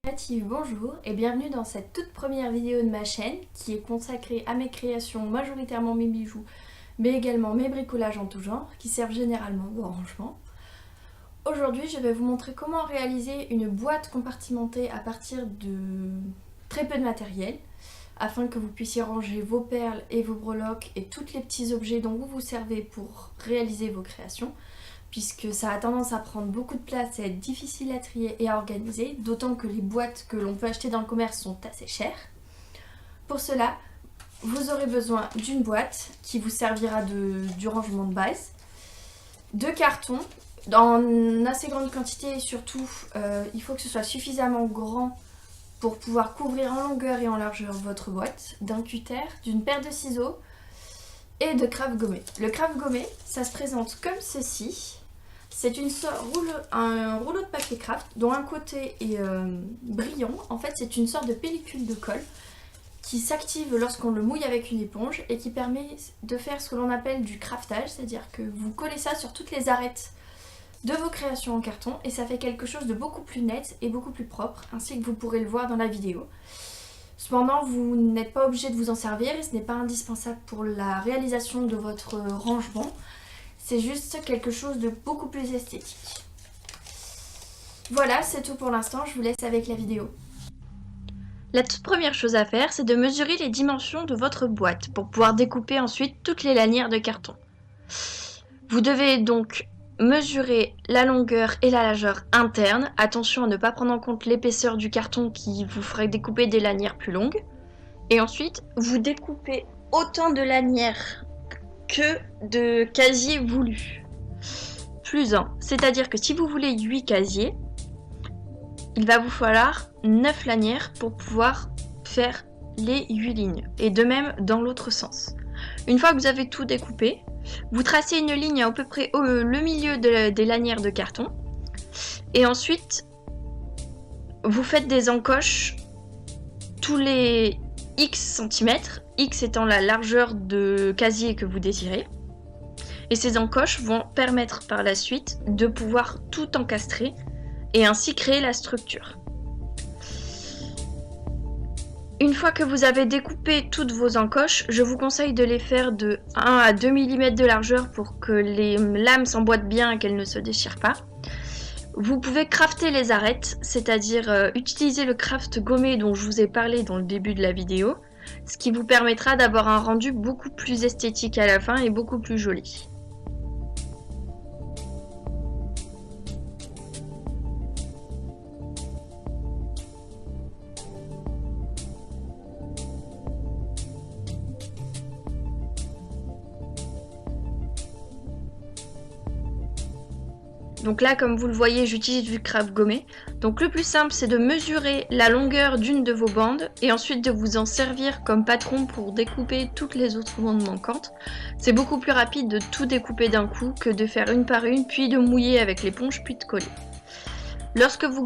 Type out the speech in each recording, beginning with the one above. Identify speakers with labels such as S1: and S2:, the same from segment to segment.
S1: Créative, bonjour et bienvenue dans cette toute première vidéo de ma chaîne qui est consacrée à mes créations, majoritairement mes bijoux, mais également mes bricolages en tout genre qui servent généralement au rangement. Aujourd'hui, je vais vous montrer comment réaliser une boîte compartimentée à partir de très peu de matériel afin que vous puissiez ranger vos perles et vos breloques et tous les petits objets dont vous vous servez pour réaliser vos créations, puisque ça a tendance à prendre beaucoup de place et à être difficile à trier et à organiser, d'autant que les boîtes que l'on peut acheter dans le commerce sont assez chères. Pour cela, vous aurez besoin d'une boîte qui vous servira du rangement de base, de carton en assez grande quantité et surtout il faut que ce soit suffisamment grand pour pouvoir couvrir en longueur et en largeur votre boîte, d'un cutter, d'une paire de ciseaux et de craft gommé. Le craft gommé, ça se présente comme ceci. C'est un rouleau de papier craft dont un côté est brillant. En fait, c'est une sorte de pellicule de colle qui s'active lorsqu'on le mouille avec une éponge et qui permet de faire ce que l'on appelle du craftage, c'est-à-dire que vous collez ça sur toutes les arêtes de vos créations en carton et ça fait quelque chose de beaucoup plus net et beaucoup plus propre, ainsi que vous pourrez le voir dans la vidéo. Cependant, vous n'êtes pas obligé de vous en servir et ce n'est pas indispensable pour la réalisation de votre rangement. C'est juste quelque chose de beaucoup plus esthétique. Voilà, c'est tout pour l'instant, je vous laisse avec la vidéo. La toute première chose à faire, c'est de mesurer les dimensions de votre boîte pour pouvoir découper ensuite toutes les lanières de carton. Vous devez donc mesurer la longueur et la largeur interne. Attention à ne pas prendre en compte l'épaisseur du carton qui vous ferait découper des lanières plus longues. Et ensuite, vous découpez autant de lanières que de casiers voulus. Plus 1. C'est-à-dire que si vous voulez 8 casiers, il va vous falloir 9 lanières pour pouvoir faire les 8 lignes. Et de même dans l'autre sens. Une fois que vous avez tout découpé, vous tracez une ligne à peu près le milieu des lanières de carton. Et ensuite, vous faites des encoches tous les X centimètres, X étant la largeur de casier que vous désirez. Et ces encoches vont permettre par la suite de pouvoir tout encastrer et ainsi créer la structure. Une fois que vous avez découpé toutes vos encoches, je vous conseille de les faire de 1 à 2 mm de largeur pour que les lames s'emboîtent bien et qu'elles ne se déchirent pas. Vous pouvez crafter les arêtes, c'est-à-dire utiliser le craft gommé dont je vous ai parlé dans le début de la vidéo, ce qui vous permettra d'avoir un rendu beaucoup plus esthétique à la fin et beaucoup plus joli. Donc là, comme vous le voyez, j'utilise du craft gommé. Donc le plus simple, c'est de mesurer la longueur d'une de vos bandes et ensuite de vous en servir comme patron pour découper toutes les autres bandes manquantes. C'est beaucoup plus rapide de tout découper d'un coup que de faire une par une, puis de mouiller avec l'éponge, puis de coller. Lorsque vous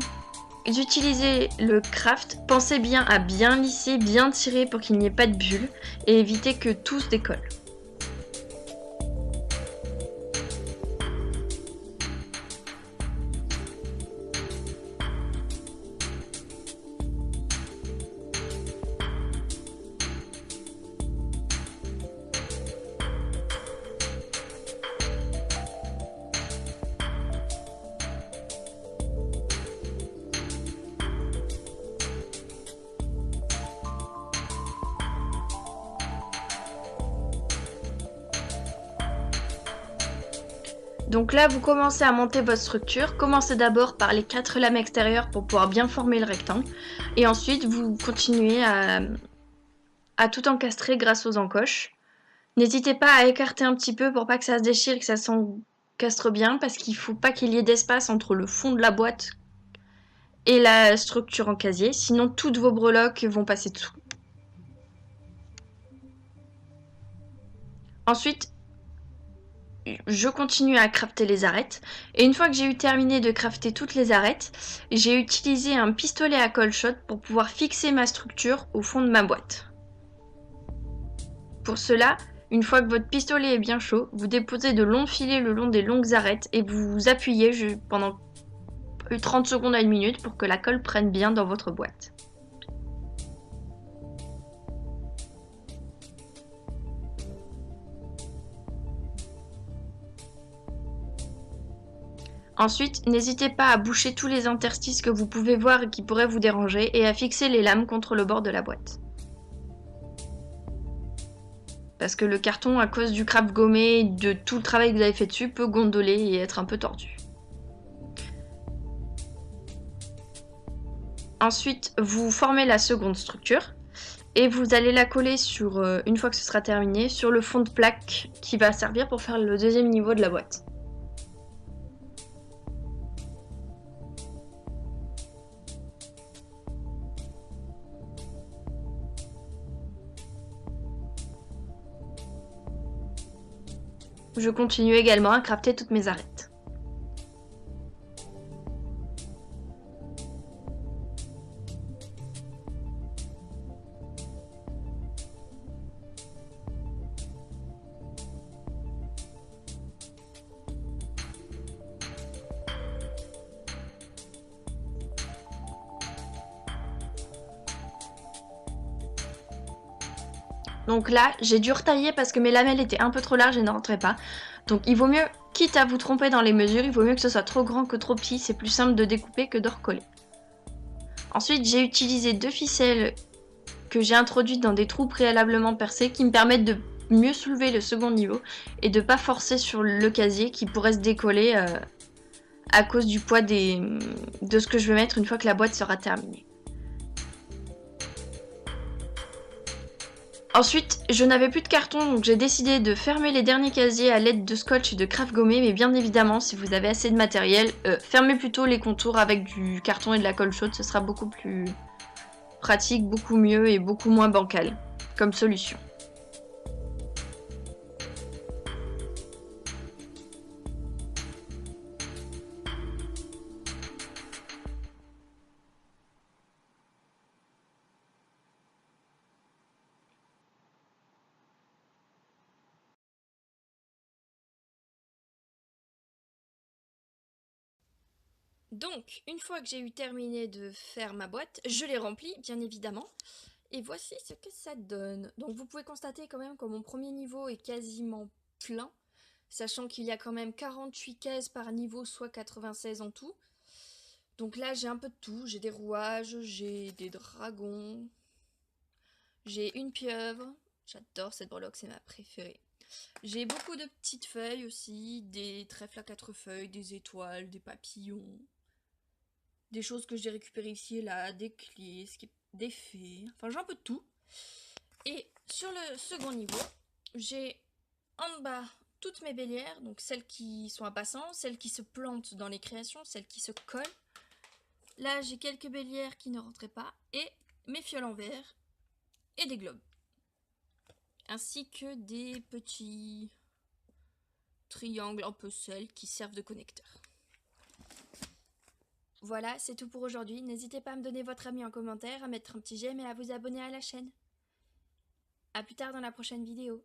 S1: utilisez le craft, pensez bien à bien lisser, bien tirer pour qu'il n'y ait pas de bulles et éviter que tout se décolle. Donc là, vous commencez à monter votre structure. Commencez d'abord par les 4 lames extérieures pour pouvoir bien former le rectangle. Et ensuite, vous continuez à tout encastrer grâce aux encoches. N'hésitez pas à écarter un petit peu pour pas que ça se déchire et que ça s'encastre bien, parce qu'il ne faut pas qu'il y ait d'espace entre le fond de la boîte et la structure en casier. Sinon, toutes vos breloques vont passer dessous. Ensuite, je continue à crafter les arêtes et une fois que j'ai eu terminé de crafter toutes les arêtes, j'ai utilisé un pistolet à colle chaude pour pouvoir fixer ma structure au fond de ma boîte. Pour cela, une fois que votre pistolet est bien chaud, vous déposez de longs filets le long des longues arêtes et vous appuyez pendant
S2: 30 secondes à 1 minute pour que la colle prenne bien dans votre boîte. Ensuite, n'hésitez pas à boucher tous les interstices que vous pouvez voir et qui pourraient vous déranger et à fixer les lames contre le bord de la boîte. Parce que le carton, à cause du craft gommé et de tout le travail que vous avez fait dessus, peut gondoler et être un peu tordu. Ensuite, vous formez la seconde structure et vous allez la coller sur, une fois que ce sera terminé, sur le fond de plaque qui va servir pour faire le deuxième niveau de la boîte. Je continue également à crafter toutes mes arêtes. Donc là, j'ai dû retailler parce que mes lamelles étaient un peu trop larges et ne rentraient pas. Donc il vaut mieux, quitte à vous tromper dans les mesures, il vaut mieux que ce soit trop grand que trop petit. C'est plus simple de découper que de recoller. Ensuite, j'ai utilisé 2 ficelles que j'ai introduites dans des trous préalablement percés qui me permettent de mieux soulever le second niveau et de ne pas forcer sur le casier qui pourrait se décoller à cause du poids de ce que je vais mettre une fois que la boîte sera terminée. Ensuite, je n'avais plus de carton, donc j'ai décidé de fermer les derniers casiers à l'aide de scotch et de craft gommé, mais bien évidemment, si vous avez assez de matériel, fermez plutôt les contours avec du carton et de la colle chaude, ce sera beaucoup plus pratique, beaucoup mieux et beaucoup moins bancal comme solution.
S1: Donc, une fois que j'ai eu terminé de faire ma boîte, je l'ai remplie, bien évidemment. Et voici ce que ça donne. Donc vous pouvez constater quand même que mon premier niveau est quasiment plein, sachant qu'il y a quand même 48 cases par niveau, soit 96 en tout. Donc là j'ai un peu de tout, j'ai des rouages, j'ai des dragons, j'ai une pieuvre, j'adore cette breloque, c'est ma préférée. J'ai beaucoup de petites feuilles aussi, des trèfles à 4 feuilles, des étoiles, des papillons, des choses que j'ai récupérées ici et là, des clés, des fées, enfin j'ai un peu de tout. Et sur le second niveau, j'ai en bas toutes mes bélières, donc celles qui sont à passant, celles qui se plantent dans les créations, celles qui se collent. Là j'ai quelques bélières qui ne rentraient pas, et mes fioles en verre, et des globes. Ainsi que des petits triangles en puzzle qui servent de connecteurs. Voilà, c'est tout pour aujourd'hui. N'hésitez pas à me donner votre avis en commentaire, à mettre un petit j'aime et à vous abonner à la chaîne. A plus tard dans la prochaine vidéo.